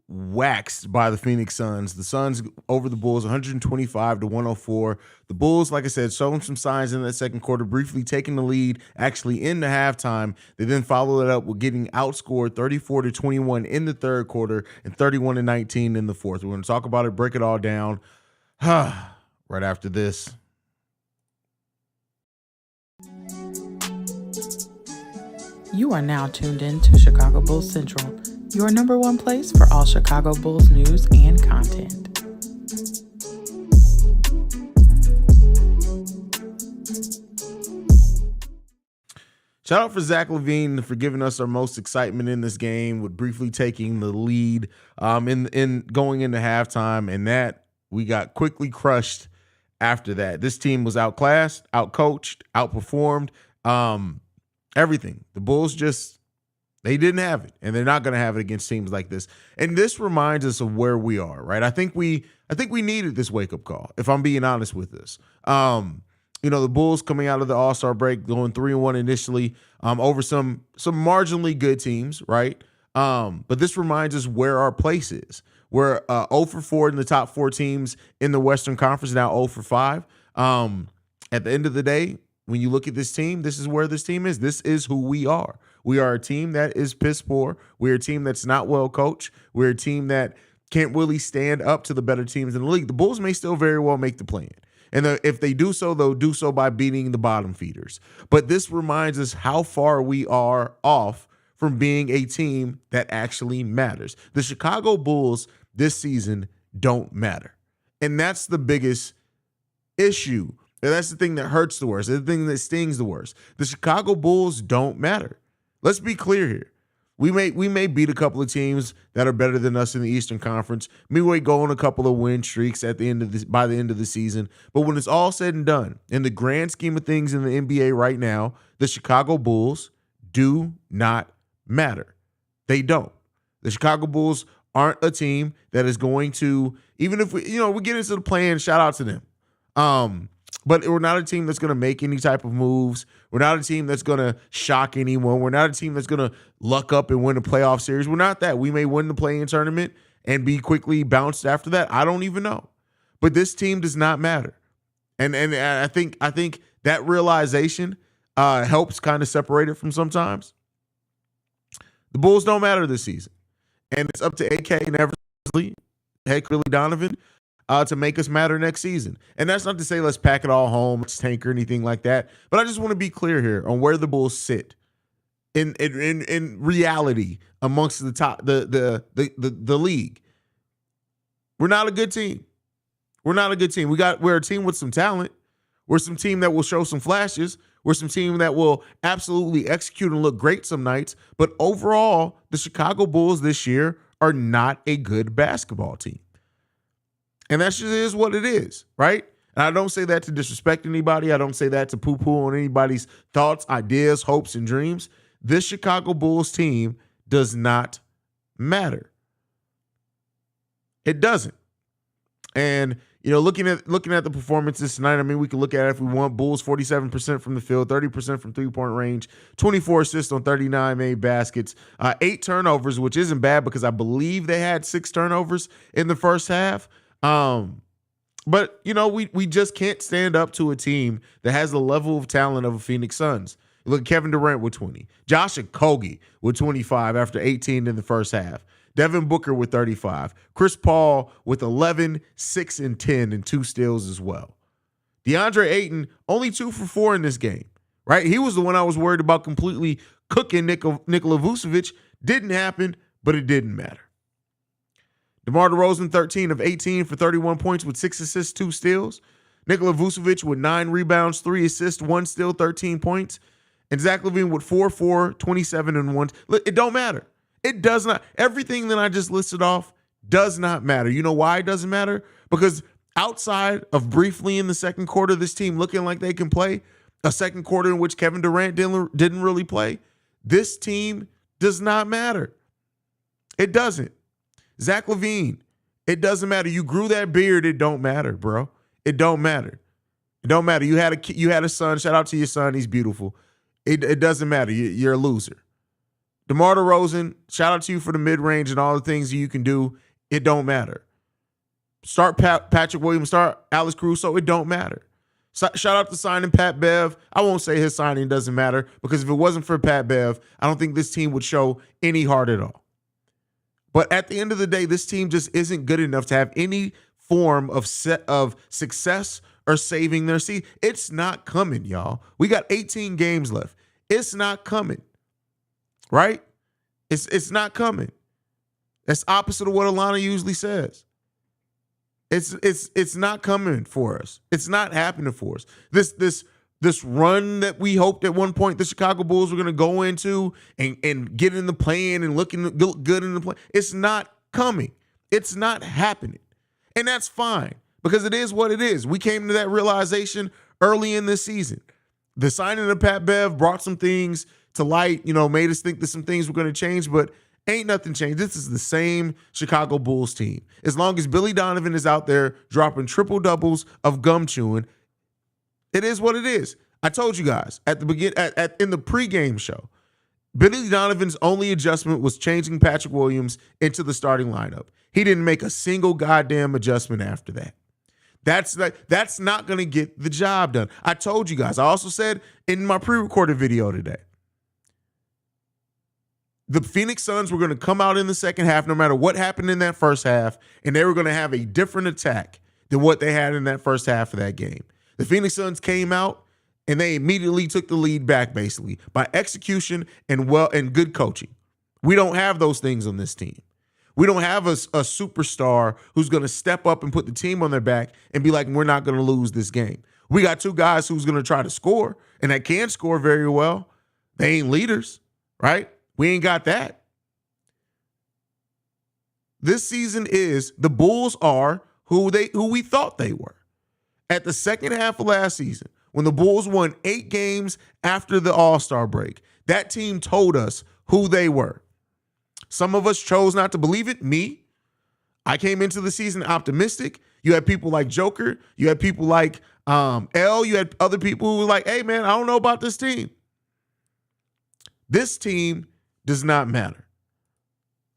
waxed by the Phoenix Suns. The Suns over the Bulls 125-104. The Bulls, like I said, showing some signs in that second quarter, briefly taking the lead actually in the halftime. They then followed it up with getting outscored 34-21 in the third quarter and 31-19 in the fourth. We're going to talk about it, break it all down right after this. You are now tuned in to Chicago Bulls Central, your number one place for all Chicago Bulls news and content. Shout out for Zach LaVine for giving us our most excitement in this game with briefly taking the lead in going into halftime, and that we got quickly crushed after that. This team was outclassed, outcoached, outperformed, everything. The Bulls they didn't have it, and they're not going to have it against teams like this. And this reminds us of where we are, right? I think we needed this wake-up call, if I'm being honest with this. The Bulls coming out of the All-Star break, going 3-1 initially over some marginally good teams, right? But this reminds us where our place is. We're 0 for 4 in the top 4 teams in the Western Conference, now 0 for 5. At the end of the day, when you look at this team, this is where this team is. This is who we are. We are a team that is piss poor. We're a team that's not well coached. We're a team that can't really stand up to the better teams in the league. The Bulls may still very well make the play-in. And if they do so, they'll do so by beating the bottom feeders. But this reminds us how far we are off from being a team that actually matters. The Chicago Bulls this season don't matter. And that's the biggest issue. And that's the thing that hurts the worst. That's the thing that stings the worst. The Chicago Bulls don't matter. Let's be clear here. We may beat a couple of teams that are better than us in the Eastern Conference. We may go on a couple of win streaks by the end of the season. But when it's all said and done, in the grand scheme of things in the NBA right now, the Chicago Bulls do not matter. They don't. The Chicago Bulls aren't a team that is going to, even if we get into the play-in, shout out to them. But we're not a team that's going to make any type of moves. We're not a team that's going to shock anyone. We're not a team that's going to luck up and win a playoff series. We're not that. We may win the play-in tournament and be quickly bounced after that. I don't even know. But this team does not matter. And I think that realization helps kind of separate it from sometimes. The Bulls don't matter this season. And it's up to AK and Eversley, heck, really Donovan, to make us matter next season. And that's not to say let's pack it all home, let's tank or anything like that. But I just want to be clear here on where the Bulls sit in reality amongst the top the league. We're not a good team. We're not a good team. We're a team with some talent. We're some team that will show some flashes. We're some team that will absolutely execute and look great some nights. But overall, the Chicago Bulls this year are not a good basketball team. And that just is what it is, right? And I don't say that to disrespect anybody. I don't say that to poo-poo on anybody's thoughts, ideas, hopes, and dreams. This Chicago Bulls team does not matter. It doesn't. And, looking at the performances tonight, I mean, we can look at it if we want. Bulls 47% from the field, 30% from three-point range, 24 assists on 39 made baskets, 8 turnovers, which isn't bad because I believe they had 6 turnovers in the first half. But we just can't stand up to a team that has the level of talent of a Phoenix Suns. Look at Kevin Durant with 20, Josh Okogie with 25 after 18 in the first half, Devin Booker with 35, Chris Paul with 11, 6 and 10 and 2 steals as well. DeAndre Ayton only 2 for 4 in this game, right? He was the one I was worried about completely cooking Nikola Vucevic. Didn't happen, but it didn't matter. DeMar DeRozan, 13 of 18 for 31 points with 6 assists, 2 steals. Nikola Vucevic with 9 rebounds, 3 assists, 1 steal, 13 points. And Zach LaVine with 4, 27 and 1. It don't matter. It does not. Everything that I just listed off does not matter. You know why it doesn't matter? Because outside of briefly in the second quarter, this team looking like they can play, a second quarter in which Kevin Durant didn't really play, this team does not matter. It doesn't. Zach LaVine, it doesn't matter. You grew that beard. It don't matter, bro. It don't matter. It don't matter. You had a son. Shout out to your son. He's beautiful. It doesn't matter. You're a loser. DeMar DeRozan, shout out to you for the mid-range and all the things you can do. It don't matter. Start Patrick Williams, start Alex Caruso. It don't matter. Shout out to signing Pat Bev. I won't say his signing doesn't matter because if it wasn't for Pat Bev, I don't think this team would show any heart at all. But at the end of the day, this team just isn't good enough to have any form of success or saving their seed. It's not coming, y'all. We got 18 games left. It's not coming, right? It's not coming. That's opposite of what Alana usually says. It's not coming for us. It's not happening for us. This run that we hoped at one point the Chicago Bulls were going to go into and get in the play-in and look good in the play. It's not coming. It's not happening. And that's fine because it is what it is. We came to that realization early in this season. The signing of Pat Bev brought some things to light, made us think that some things were going to change, but ain't nothing changed. This is the same Chicago Bulls team. As long as Billy Donovan is out there dropping triple doubles of gum chewing, it is what it is. I told you guys at the in the pregame show, Billy Donovan's only adjustment was changing Patrick Williams into the starting lineup. He didn't make a single goddamn adjustment after that. That's not going to get the job done. I told you guys. I also said in my pre-recorded video today, the Phoenix Suns were going to come out in the second half no matter what happened in that first half, and they were going to have a different attack than what they had in that first half of that game. The Phoenix Suns came out, and they immediately took the lead back basically by execution and good coaching. We don't have those things on this team. We don't have a superstar who's going to step up and put the team on their back and be like, we're not going to lose this game. We got two guys who's going to try to score, and that can score very well. They ain't leaders, right? We ain't got that. This season is the Bulls are who we thought they were. At the second half of last season, when the Bulls won 8 games after the All-Star break, that team told us who they were. Some of us chose not to believe it. Me, I came into the season optimistic. You had people like Joker. You had people like L. You had other people who were like, hey, man, I don't know about this team. This team does not matter.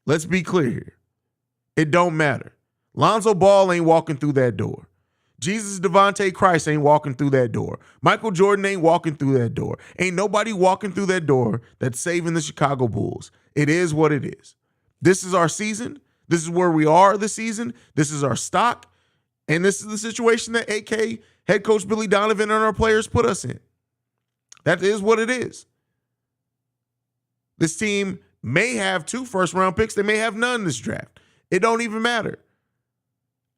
Let's be clear here. It don't matter. Lonzo Ball ain't walking through that door. Jesus Devontae Christ ain't walking through that door. Michael Jordan ain't walking through that door. Ain't nobody walking through that door that's saving the Chicago Bulls. It is what it is. This is our season. This is where we are this season. This is our stock. And this is the situation that AK head coach Billy Donovan and our players put us in. That is what it is. This team may have 2 first-round picks. They may have none this draft. It don't even matter.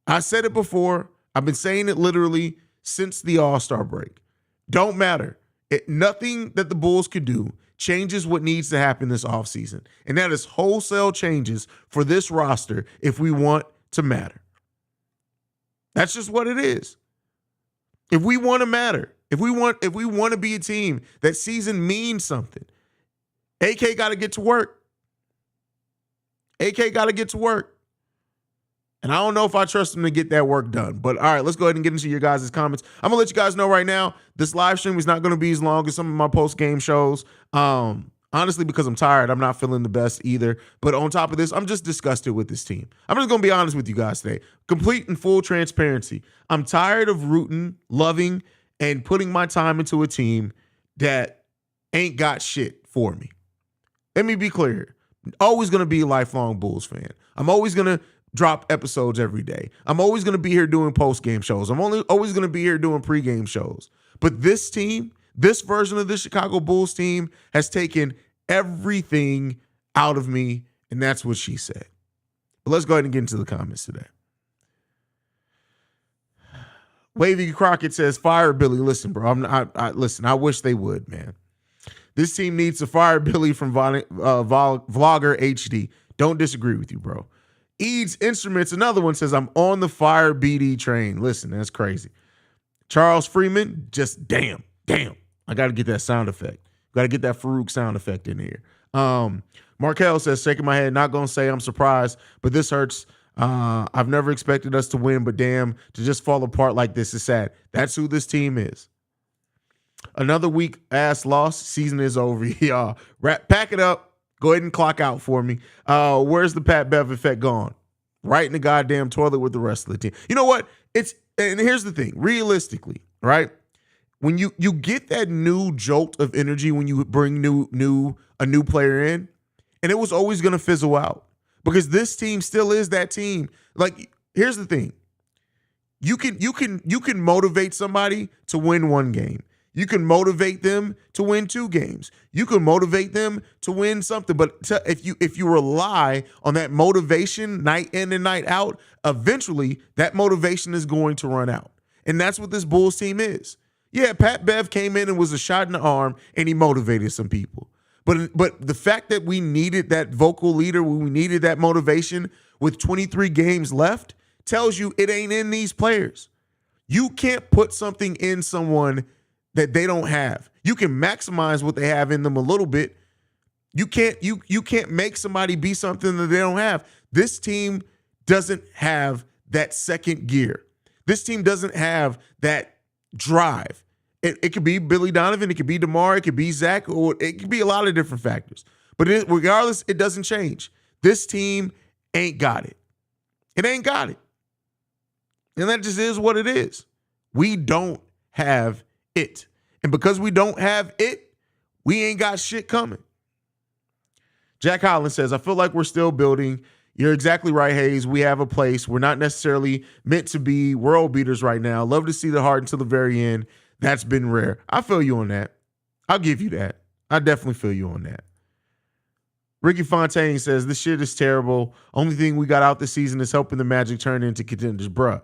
I said it before. I've been saying it literally since the All-Star break. Don't matter. Nothing that the Bulls could do changes what needs to happen this offseason. And that is wholesale changes for this roster if we want to matter. That's just what it is. If we want to matter, if we want to be a team, that season means something. AK got to get to work. AK got to get to work. And I don't know if I trust him to get that work done. But all right, let's go ahead and get into your guys' comments. I'm going to let you guys know right now, this live stream is not going to be as long as some of my post-game shows. Honestly, because I'm tired. I'm not feeling the best either. But on top of this, I'm just disgusted with this team. I'm just going to be honest with you guys today. Complete and full transparency. I'm tired of rooting, loving, and putting my time into a team that ain't got shit for me. Let me be clear here. Always going to be a lifelong Bulls fan. I'm always going to drop episodes every day. I'm always going to be here doing post-game shows. I'm always going to be here doing pre-game shows. But this team, this version of the Chicago Bulls team has taken everything out of me, and that's what she said. But let's go ahead and get into the comments today. Wavy Crockett says, fire Billy. Listen, bro, listen, I wish they would, man. This team needs to fire Billy from Vlogger HD. Don't disagree with you, bro. Eads Instruments, another one, says, I'm on the fire BD train. Listen, that's crazy. Charles Freeman, just damn. I got to get that sound effect. Got to get that Farouk sound effect in here. Markel says, shaking my head, not going to say I'm surprised, but this hurts. I've never expected us to win, but damn, to just fall apart like this is sad. That's who this team is. Another weak ass loss. Season is over, y'all. Pack it up. Go ahead and clock out for me. Where's the Pat Bev effect gone? Right in the goddamn toilet with the rest of the team. You know what? And here's the thing. Realistically, right? When you get that new jolt of energy when you bring a new player in, and it was always going to fizzle out because this team still is that team. Like, here's the thing. You can motivate somebody to win one game. You can motivate them to win 2 games. You can motivate them to win something. But if you rely on that motivation night in and night out, eventually that motivation is going to run out. And that's what this Bulls team is. Yeah, Pat Bev came in and was a shot in the arm, and he motivated some people. But the fact that we needed that vocal leader, we needed that motivation with 23 games left, tells you it ain't in these players. You can't put something in someone that they don't have. You can maximize what they have in them a little bit. You can't make somebody be something that they don't have. This team doesn't have that second gear. This team doesn't have that drive. It could be Billy Donovan, it could be DeMar, it could be Zach, or it could be a lot of different factors. But regardless, it doesn't change. This team ain't got it. It ain't got it. And that just is what it is. We don't have it. And because we don't have it, we ain't got shit coming. Jack Holland says, I feel like we're still building. You're exactly right, Haize. We have a place. We're not necessarily meant to be world beaters right now. Love to see the heart until the very end. That's been rare. I feel you on that. I'll give you that. I definitely feel you on that. Ricky Fontaine says, this shit is terrible. Only thing we got out this season is helping the Magic turn into contenders. Bruh,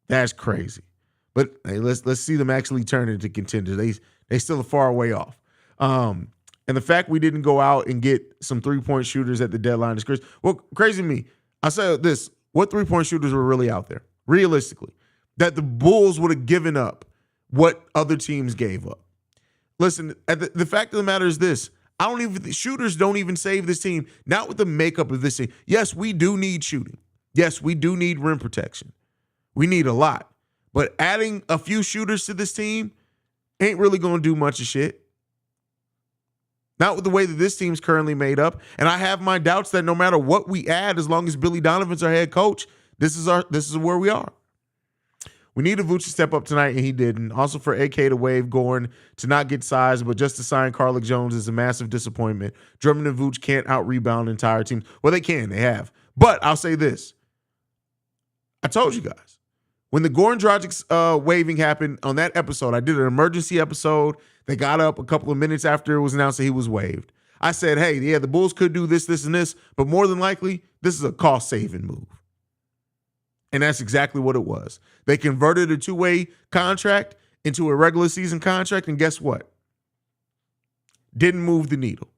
that's crazy. But hey, let's see them actually turn into contenders. They still are far away off. And the fact we didn't go out and get some 3-point shooters at the deadline is crazy. Well, crazy to me. I'll say this. What 3-point shooters were really out there? Realistically, that the Bulls would have given up what other teams gave up. Listen, the fact of the matter is this. Shooters don't even save this team. Not with the makeup of this team. Yes, we do need shooting. Yes, we do need rim protection. We need a lot. But adding a few shooters to this team ain't really going to do much of shit. Not with the way that this team's currently made up. And I have my doubts that no matter what we add, as long as Billy Donovan's our head coach, this is where we are. We needed Vooch to step up tonight, and he didn't. Also for AK to waive Gordon to not get size, but just to sign Carlick Jones is a massive disappointment. Drummond and Vooch can't out-rebound entire teams. Well, they can. They have. But I'll say this. I told you guys. When the Goran Dragic waiving happened on that episode, I did an emergency episode. They got up a couple of minutes after it was announced that he was waived. I said, hey, yeah, the Bulls could do this, this, and this, but more than likely, this is a cost-saving move. And that's exactly what it was. They converted a 2-way contract into a regular season contract, and guess what? Didn't move the needle.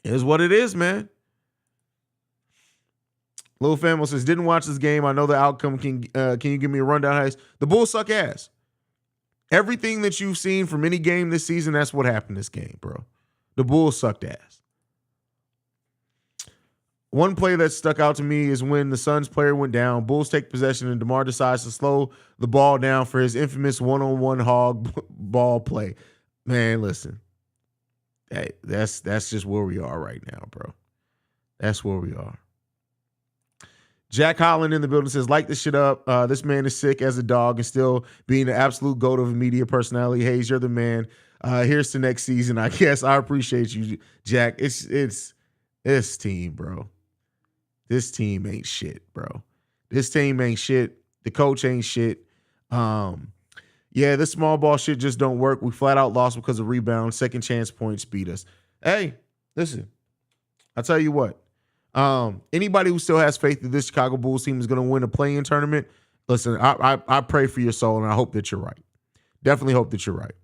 It is what it is, man. Lil Famo says, didn't watch this game. I know the outcome. Can you give me a rundown, Haize? The Bulls suck ass. Everything that you've seen from any game this season, that's what happened this game, bro. The Bulls sucked ass. One play that stuck out to me is when the Suns player went down. Bulls take possession, and DeMar decides to slow the ball down for his infamous one-on-one hog ball play. Man, listen. Hey, that's just where we are right now, bro. That's where we are. Jack Holland in the building says, light this shit up. This man is sick as a dog and still being the absolute goat of a media personality. Haize, you're the man. Here's to next season. I guess I appreciate you, Jack. It's this team, bro. This team ain't shit, bro. This team ain't shit. The coach ain't shit. Yeah, this small ball shit just don't work. We flat out lost because of rebounds. Second chance points beat us. Hey, listen. I'll tell you what. Anybody who still has faith that this Chicago Bulls team is going to win a play-in tournament, listen, I pray for your soul, and I hope that you're right. Definitely hope that you're right.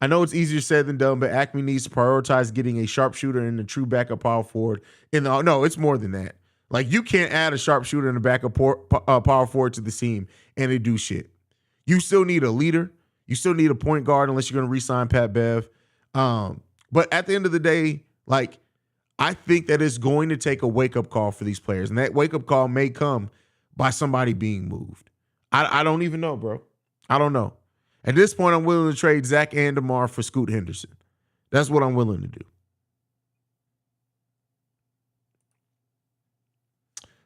I know it's easier said than done, but Acme needs to prioritize getting a sharpshooter and a true backup power forward. No, it's more than that. Like, you can't add a sharpshooter and a backup power forward to the team and they do shit. You still need a leader. You still need a point guard unless you're going to re-sign Pat Bev. But at the end of the day, like, I think that it's going to take a wake-up call for these players, and that wake-up call may come by somebody being moved. I don't even know, bro. I don't know. At this point, I'm willing to trade Zach and DeMar for Scoot Henderson. That's what I'm willing to do.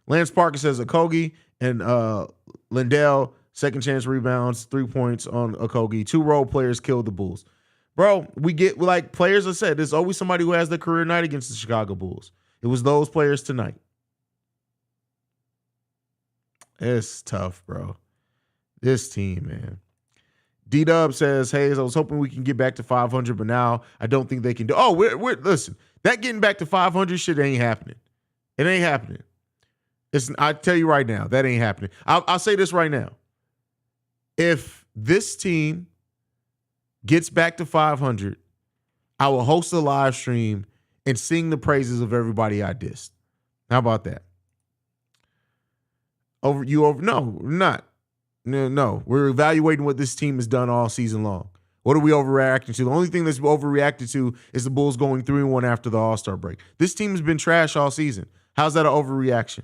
Lance Parker says Okogie and Lindell, second chance rebounds, 3 points on Okogie. 2 role players killed the Bulls. Bro, we get, like players have said, there's always somebody who has their career night against the Chicago Bulls. It was those players tonight. It's tough, bro. This team, man. D-Dub says, Haize, I was hoping we can get back to 500, but now I don't think they can do. Oh, we're listen, that getting back to 500 shit ain't happening. It ain't happening. I tell you right now, that ain't happening. I'll say this right now. If this team gets back to 500, I will host a live stream and sing the praises of everybody I dissed. How about that? No, we're not. No, we're evaluating what this team has done all season long. What are we overreacting to? The only thing that's overreacted to is the Bulls going 3-1 after the All-Star break. This team has been trash all season. How's that an overreaction?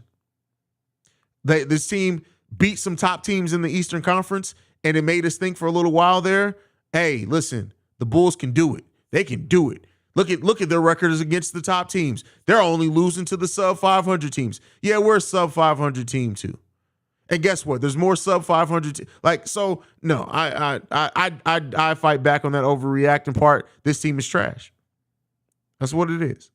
This team beat some top teams in the Eastern Conference, and it made us think for a little while there, hey, listen, the Bulls can do it. They can do it. Look at their records against the top teams. They're only losing to the sub-500 teams. Yeah, we're a sub-500 team too. And guess what? There's more sub-500. No, I fight back on that overreacting part. This team is trash. That's what it is.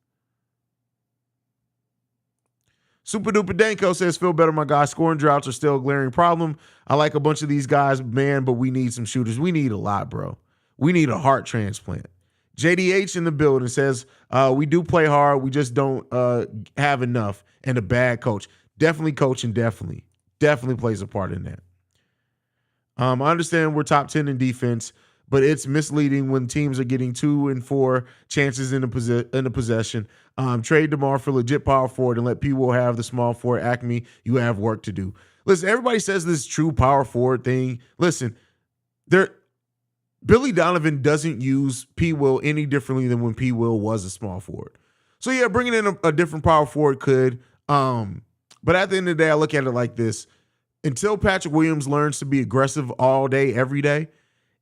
Super Duper Danko says, feel better, my guy. Scoring droughts are still a glaring problem. I like a bunch of these guys, man, but we need some shooters. We need a lot, bro. We need a heart transplant. JDH in the building says, we do play hard. We just don't have enough. And a bad coach. Definitely coaching, definitely plays a part in that. I understand we're top 10 in defense, but it's misleading when teams are getting 2 and 4 chances in a possession. Trade DeMar for legit power forward and let P-Will have the small forward Acme. You have work to do. Listen, everybody says this true power forward thing. Listen, Billy Donovan doesn't use P-Will any differently than when P-Will was a small forward. So yeah, bringing in a different power forward could. But at the end of the day, I look at it like this. Until Patrick Williams learns to be aggressive all day, every day,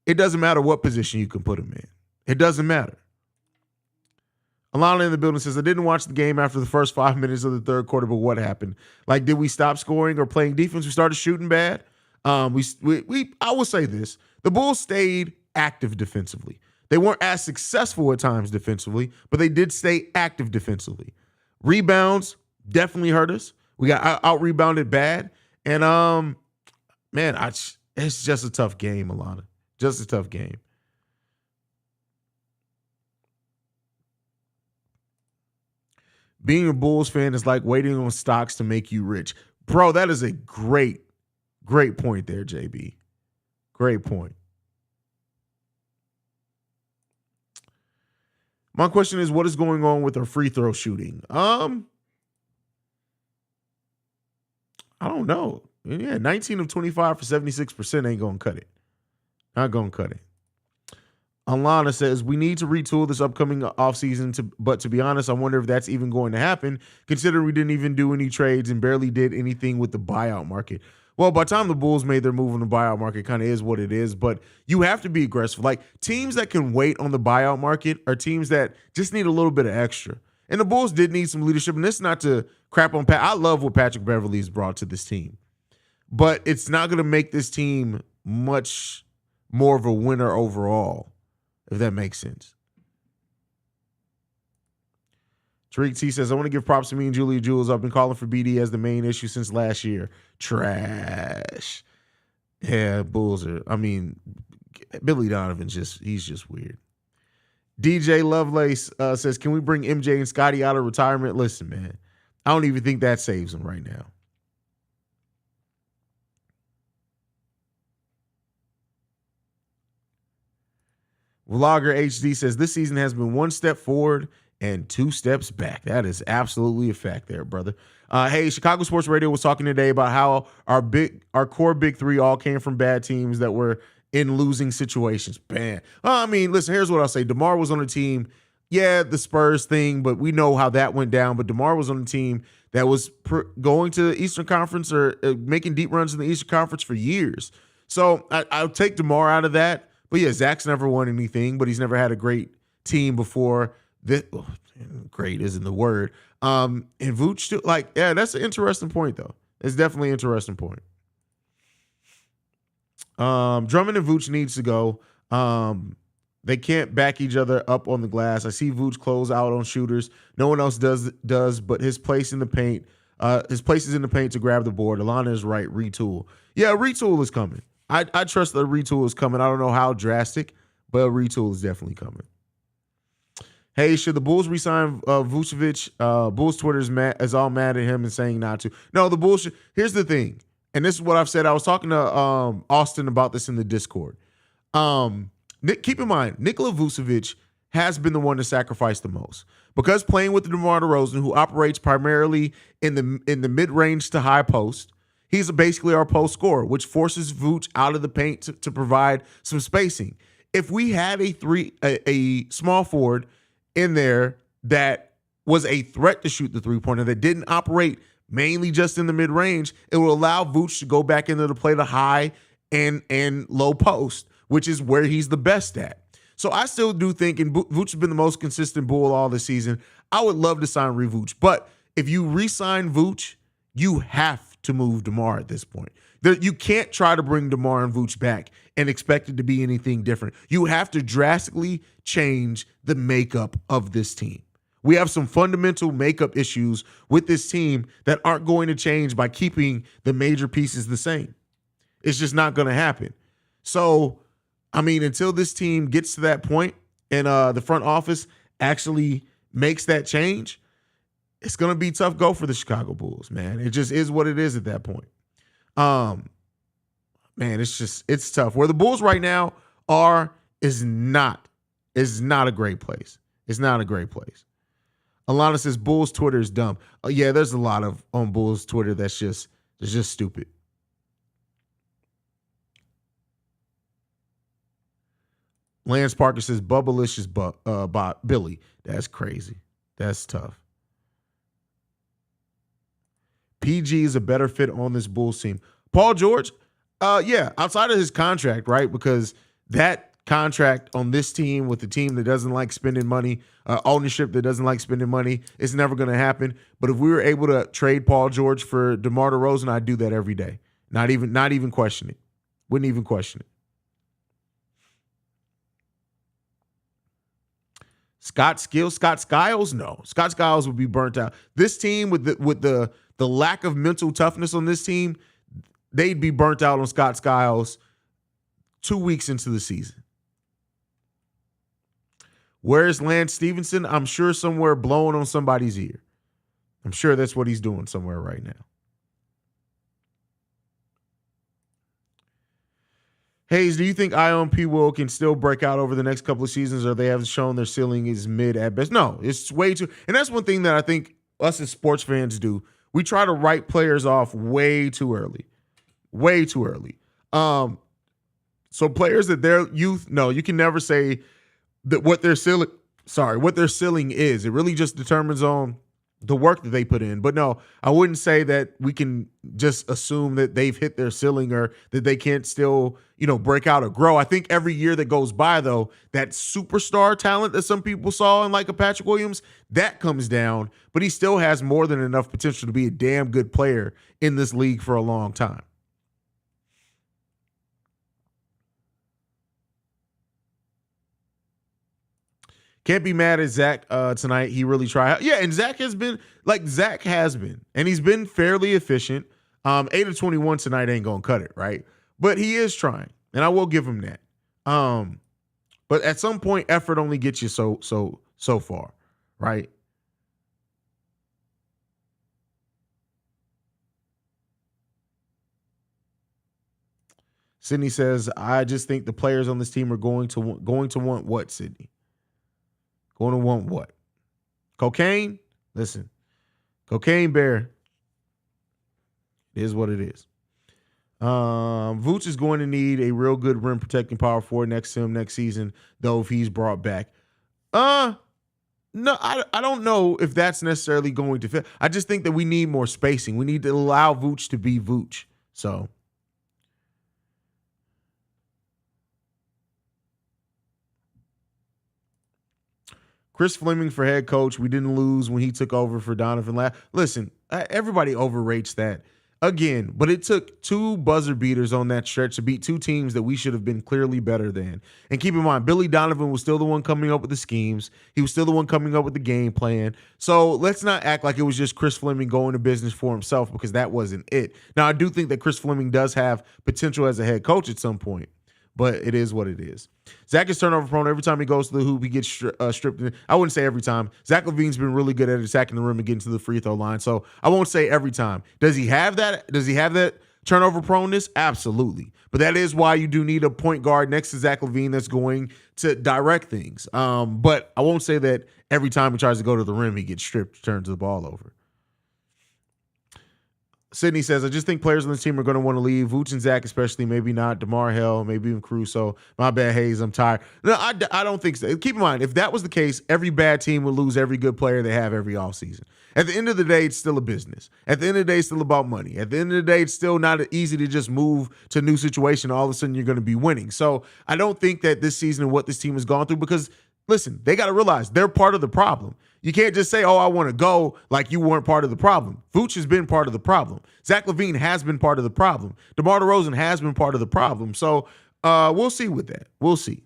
it doesn't matter what position you can put him in. It doesn't matter. Alana in the building says, I didn't watch the game after the first 5 minutes of the third quarter, but what happened? Like, did we stop scoring or playing defense? We started shooting bad. I will say this. The Bulls stayed active defensively. They weren't as successful at times defensively, but they did stay active defensively. Rebounds definitely hurt us. We got out-rebounded bad. And, it's just a tough game, Alana. Just a tough game. Being a Bulls fan is like waiting on stocks to make you rich. Bro, that is a great point there, JB. Great point. My question is, what is going on with our free throw shooting? I don't know. Yeah, 19 of 25 for 76% ain't going to cut it. Not going to cut it. Alana says, we need to retool this upcoming offseason, but to be honest, I wonder if that's even going to happen, considering we didn't even do any trades and barely did anything with the buyout market. Well, by the time the Bulls made their move on the buyout market, kind of is what it is, but you have to be aggressive. Like, teams that can wait on the buyout market are teams that just need a little bit of extra. And the Bulls did need some leadership, and this is not to crap on Pat. I love what Patrick Beverley's brought to this team, but it's not going to make this team much more of a winner overall, if that makes sense. Tariq T says, I want to give props to me and Julia Jules. I've been calling for BD as the main issue since last year. Trash. Yeah, Bulls are, Billy Donovan's he's just weird. DJ Lovelace says, can we bring MJ and Scotty out of retirement? Listen, man, I don't even think that saves them right now. Vlogger HD says, this season has been 1 step forward and 2 steps back. That is absolutely a fact there, brother. Hey, Chicago Sports Radio was talking today about how our core big 3 all came from bad teams that were in losing situations. Bam. Listen, here's what I'll say. DeMar was on a team, the Spurs thing, but we know how that went down. But DeMar was on a team that was going to the Eastern Conference or making deep runs in the Eastern Conference for years. So I'll take DeMar out of that. But yeah, Zach's never won anything, but he's never had a great team before. This, great isn't the word. And Vooch, too, like, yeah, that's an interesting point, though. It's definitely an interesting point. Drummond and Vooch needs to go. They can't back each other up on the glass. I see Vooch close out on shooters. No one else does, but his place in the paint. His place is in the paint to grab the board. Alana is right. Retool. Yeah, retool is coming. I trust the retool is coming. I don't know how drastic, but a retool is definitely coming. Hey, should the Bulls resign Vucevic? Bulls Twitter is all mad at him and saying not to. No, the Bulls. Here's the thing, and this is what I've said. I was talking to Austin about this in the Discord. Keep in mind, Nikola Vucevic has been the one to sacrifice the most because playing with DeMar DeRozan, who operates primarily in the mid-range to high post. He's basically our post scorer, which forces Vooch out of the paint to provide some spacing. If we had a small forward in there that was a threat to shoot the three-pointer that didn't operate mainly just in the mid-range, it will allow Vooch to go back into the play the high and low post, which is where he's the best at. So I still do think, and Vooch has been the most consistent Bull all this season, I would love to sign Vooch. But if you re-sign Vooch, you have to move DeMar at this point. You can't try to bring DeMar and Vooch back and expect it to be anything different. You have to drastically change the makeup of this team. We have some fundamental makeup issues with this team that aren't going to change by keeping the major pieces the same. It's just not going to happen. So, I mean, until this team gets to that point and the front office actually makes that change, it's going to be tough go for the Chicago Bulls, man. It just is what it is at that point. Man, it's tough. Where the Bulls right now is not a great place. It's not a great place. Alana says Bulls Twitter is dumb. Oh, yeah, there's a lot of on Bulls Twitter that's just stupid. Lance Parker says Bubblicious Billy. That's crazy. That's tough. PG is a better fit on this Bulls team. Paul George, yeah, outside of his contract, right? Because that contract on this team with the team that doesn't like spending money, ownership that doesn't like spending money, it's never going to happen. But if we were able to trade Paul George for DeMar DeRozan, I'd do that every day. Not even question it. Wouldn't even question it. Scott Skiles? No. Scott Skiles would be burnt out. This team with the lack of mental toughness on this team, they'd be burnt out on Scott Skiles 2 weeks into the season. Where's Lance Stevenson? I'm sure somewhere blowing on somebody's ear. I'm sure that's what he's doing somewhere right now. Haize, do you think Ion P. Will can still break out over the next couple of seasons, or they haven't shown their ceiling is mid at best? No, it's way too. And that's one thing that I think us as sports fans do. We try to write players off way too early. Way too early. So players that their youth, no, you can never say that what their ceiling is. It really just determines on the work that they put in. But no, I wouldn't say that we can just assume that they've hit their ceiling or that they can't still, break out or grow. I think every year that goes by, though, that superstar talent that some people saw in like a Patrick Williams, that comes down, but he still has more than enough potential to be a damn good player in this league for a long time. Can't be mad at Zach tonight. He really tried. Yeah, and Zach has been, and he's been fairly efficient. 8 of 21 tonight ain't going to cut it, right? But he is trying, and I will give him that. But at some point, effort only gets you so far, right? Sydney says, I just think the players on this team are going to want what, Sydney? Going to want what? Cocaine? Listen, cocaine bear. It is what it is. Vooch is going to need a real good rim protecting power forward next to him next season, though, if he's brought back. No, I don't know if that's necessarily going to fit. I just think that we need more spacing. We need to allow Vooch to be Vooch. So, Chris Fleming for head coach. We didn't lose when he took over for Donovan. Listen, everybody overrates that again, but it took 2 buzzer beaters on that stretch to beat 2 teams that we should have been clearly better than. And keep in mind, Billy Donovan was still the one coming up with the schemes. He was still the one coming up with the game plan. So let's not act like it was just Chris Fleming going to business for himself, because that wasn't it. Now, I do think that Chris Fleming does have potential as a head coach at some point, but it is what it is. Zach is turnover prone. Every time he goes to the hoop, he gets stripped. I wouldn't say every time. Zach LaVine's been really good at attacking the rim and getting to the free throw line. So I won't say every time. Does he have that? Does he have that turnover proneness? Absolutely. But that is why you do need a point guard next to Zach LaVine that's going to direct things. But I won't say that every time he tries to go to the rim, he gets stripped, turns the ball over. Sydney says, I just think players on this team are going to want to leave. Vooch and Zach especially, maybe not. DeMar Hell, maybe even Caruso. My bad, Haize, I'm tired. No, I don't think so. Keep in mind, if that was the case, every bad team would lose every good player they have every offseason. At the end of the day, it's still a business. At the end of the day, it's still about money. At the end of the day, it's still not easy to just move to a new situation. All of a sudden, you're going to be winning. So I don't think that this season and what this team has gone through, because, listen, they got to realize they're part of the problem. You can't just say, oh, I want to go, like you weren't part of the problem. Vooch has been part of the problem. Zach LaVine has been part of the problem. DeMar DeRozan has been part of the problem. So we'll see with that. We'll see.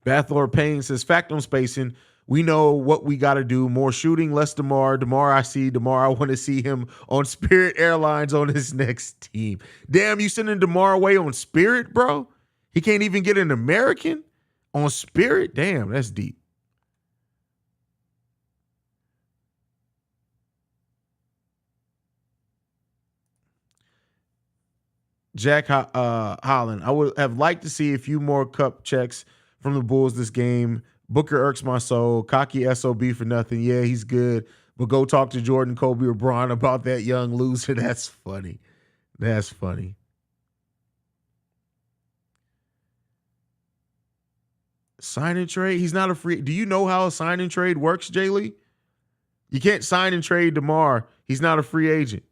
Bathlord Payne says, fact on spacing. We know what we got to do. More shooting, less DeMar. DeMar I see. DeMar, I want to see him on Spirit Airlines on his next team. Damn, you sending DeMar away on Spirit, bro? He can't even get an American on Spirit? Damn, that's deep. Jack Holland, I would have liked to see a few more cup checks from the Bulls this game. Booker irks my soul. Cocky SOB for nothing. Yeah, he's good. But go talk to Jordan, Kobe, or Bron about that young loser. That's funny. That's funny. Sign and trade? He's not a free. Do you know how a sign and trade works, Jay Lee? You can't sign and trade DeMar. He's not a free agent.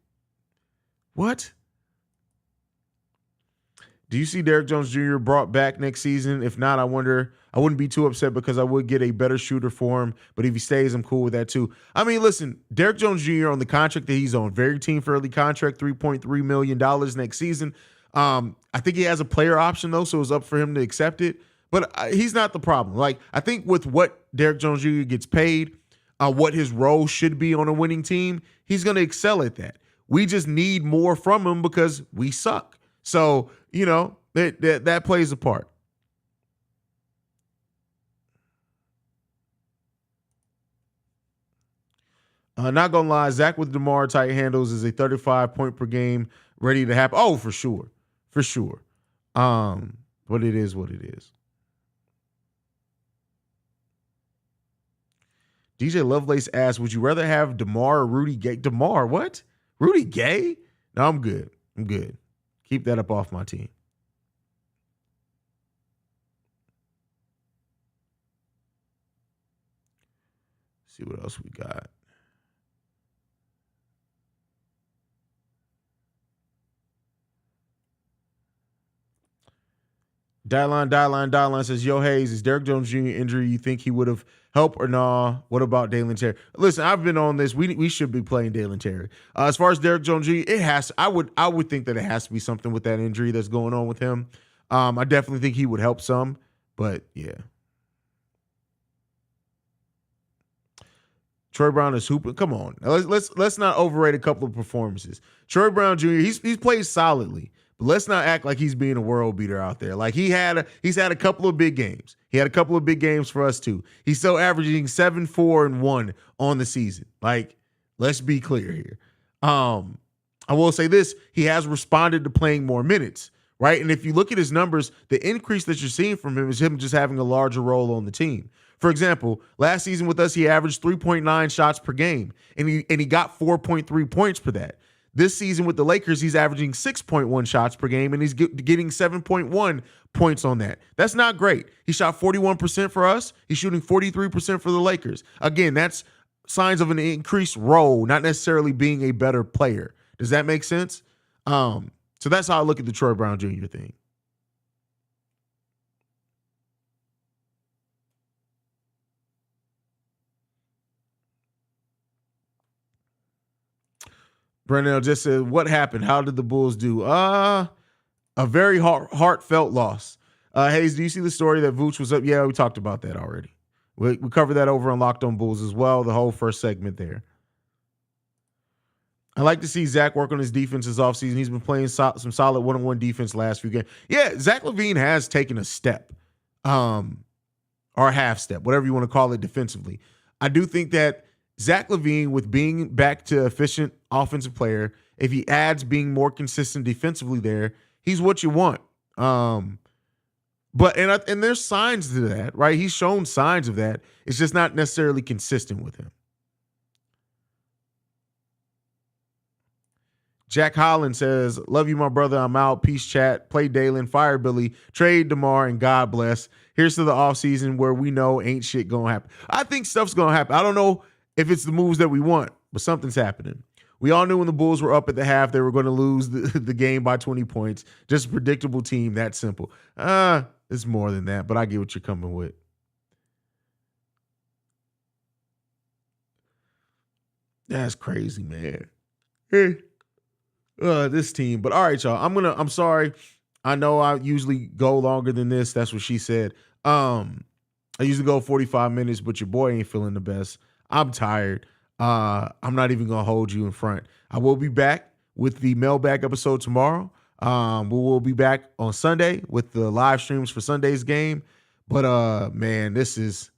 What? Do you see Derrick Jones Jr. brought back next season? If not, I wonder. I wouldn't be too upset because I would get a better shooter for him. But if he stays, I'm cool with that too. I mean, listen, Derrick Jones Jr. on the contract that he's on, very team-friendly contract, $3.3 million next season. I think he has a player option, though, so it's up for him to accept it. But he's not the problem. Like, I think with what Derrick Jones Jr. gets paid, what his role should be on a winning team, he's going to excel at that. We just need more from him because we suck. So, you know, that plays a part. Not going to lie, Zach with DeMar tight handles is a 35 point per game ready to happen. Oh, for sure. For sure. But it is what it is. DJ Lovelace asks, would you rather have DeMar or Rudy Gay? DeMar, what? Rudy Gay? No, I'm good. I'm good. Keep that up off my team. See what else we got. Dylan says, yo, Haize, is Derrick Jones Jr. injury, you think he would have helped or nah? What about Dalen Terry? Listen, I've been on this. We should be playing Dalen Terry. As far as Derrick Jones Jr., it has. I would think that it has to be something with that injury that's going on with him. I definitely think he would help some, but yeah. Troy Brown is hooping. Come on, let's not overrate a couple of performances. Troy Brown Jr. He's played solidly. But let's not act like he's being a world beater out there. Like he's had a couple of big games. He had a couple of big games for us too. He's still averaging 7, 4, and 1 on the season. Like, let's be clear here. I will say this: he has responded to playing more minutes, right? And if you look at his numbers, the increase that you're seeing from him is him just having a larger role on the team. For example, last season with us, he averaged 3.9 shots per game, and he got 4.3 points per that. This season with the Lakers, he's averaging 6.1 shots per game, and he's getting 7.1 points on that. That's not great. He shot 41% for us. He's shooting 43% for the Lakers. Again, that's signs of an increased role, not necessarily being a better player. Does that make sense? So that's how I look at the Troy Brown Jr. thing. Brennell just said, what happened? How did the Bulls do? A very heartfelt loss. Haize, do you see the story that Vooch was up? Yeah, we talked about that already. We covered that over on Locked On Bulls as well, the whole first segment there. I like to see Zach work on his defense this offseason. He's been playing some solid one-on-one defense last few games. Yeah, Zach LaVine has taken a step, or a half step, whatever you want to call it defensively. I do think that Zach LaVine, with being back to efficient offensive player, if he adds being more consistent defensively there, he's what you want. But there's signs to that, right? He's shown signs of that. It's just not necessarily consistent with him. Jack Holland says, love you, my brother. I'm out. Peace, chat. Play Dalen, fire Billy, trade DeMar, and God bless. Here's to the offseason where we know ain't shit going to happen. I think stuff's going to happen. I don't know if it's the moves that we want, but something's happening. We all knew when the Bulls were up at the half, they were going to lose the game by 20 points. Just a predictable team, that simple. It's more than that, but I get what you're coming with. That's crazy, man. Hey. This team. But all right, y'all. I'm sorry. I know I usually go longer than this. That's what she said. I usually go 45 minutes, but your boy ain't feeling the best. I'm tired. I'm not even gonna hold you in front. I will be back with the mailbag episode tomorrow. We will be back on Sunday with the live streams for Sunday's game. But man, it sucks,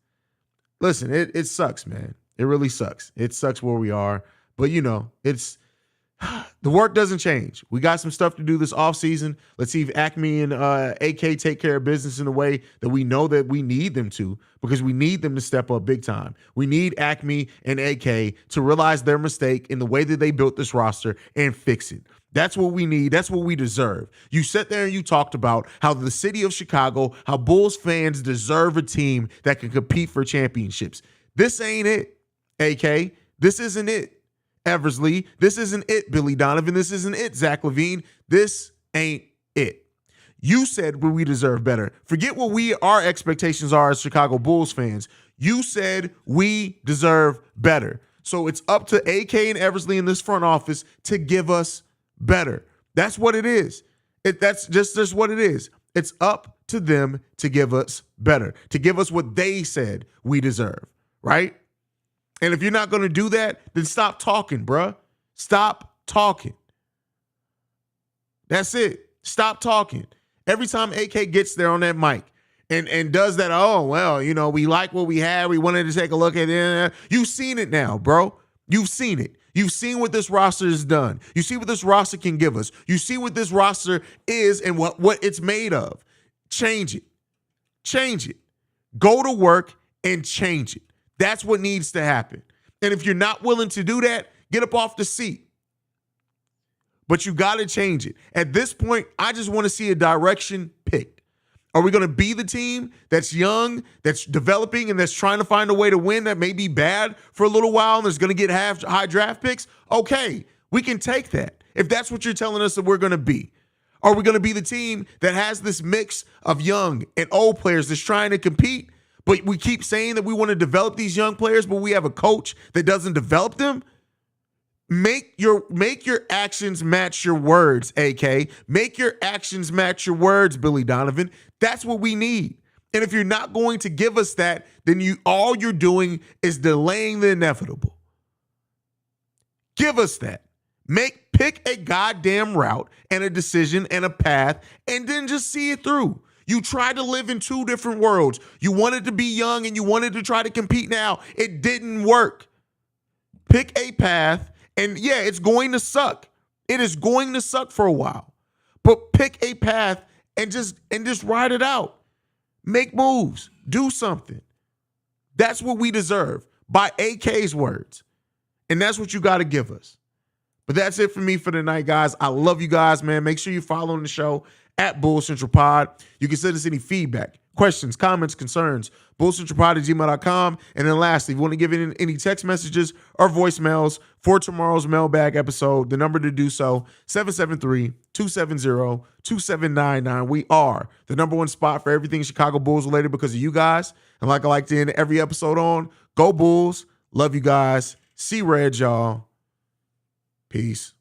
man. It really sucks. It sucks where we are. But it's the work doesn't change. We got some stuff to do this offseason. Let's see if Acme and AK take care of business in a way that we know that we need them to, because we need them to step up big time. We need Acme and AK to realize their mistake in the way that they built this roster and fix it. That's what we need. That's what we deserve. You sat there and you talked about how the city of Chicago, how Bulls fans deserve a team that can compete for championships. This ain't it, AK. This isn't it. Eversley, this isn't it, Billy Donovan. This isn't it, Zach LaVine. This ain't it. You said we deserve better. Forget what our expectations are as Chicago Bulls fans. You said we deserve better. So it's up to AK and Eversley in this front office to give us better. That's what it is. That's just what it is. It's up to them to give us better, to give us what they said we deserve, right? And if you're not going to do that, then stop talking, bruh. Stop talking. That's it. Stop talking. Every time AK gets there on that mic and does that, oh, well, we like what we had. We wanted to take a look at it. You've seen it now, bro. You've seen it. You've seen what this roster has done. You see what this roster can give us. You see what this roster is and what it's made of. Change it. Change it. Go to work and change it. That's what needs to happen. And if you're not willing to do that, get up off the seat. But you got to change it. At this point, I just want to see a direction picked. Are we going to be the team that's young, that's developing, and that's trying to find a way to win that may be bad for a little while and is going to get high draft picks? Okay, we can take that if that's what you're telling us that we're going to be. Are we going to be the team that has this mix of young and old players that's trying to compete? But we keep saying that we want to develop these young players, but we have a coach that doesn't develop them. Make your actions match your words, AK. Make your actions match your words, Billy Donovan. That's what we need. And if you're not going to give us that, then all you're doing is delaying the inevitable. Give us that. Pick a goddamn route and a decision and a path, and then just see it through. You tried to live in two different worlds. You wanted to be young and you wanted to try to compete now. It didn't work. Pick a path, and yeah, it's going to suck. It is going to suck for a while. But pick a path and just ride it out. Make moves. Do something. That's what we deserve, by AK's words. And that's what you got to give us. But that's it for me for tonight, guys. I love you guys, man. Make sure you're following the show at Bull Central Pod. You can send us any feedback, questions, comments, concerns, bullcentralpod@gmail.com. And then lastly, if you want to give in any text messages or voicemails for tomorrow's mailbag episode, the number to do so, 773-270-2799. We are the number one spot for everything Chicago Bulls related because of you guys. And like I like to end every episode on, go Bulls. Love you guys. See red, y'all. Peace.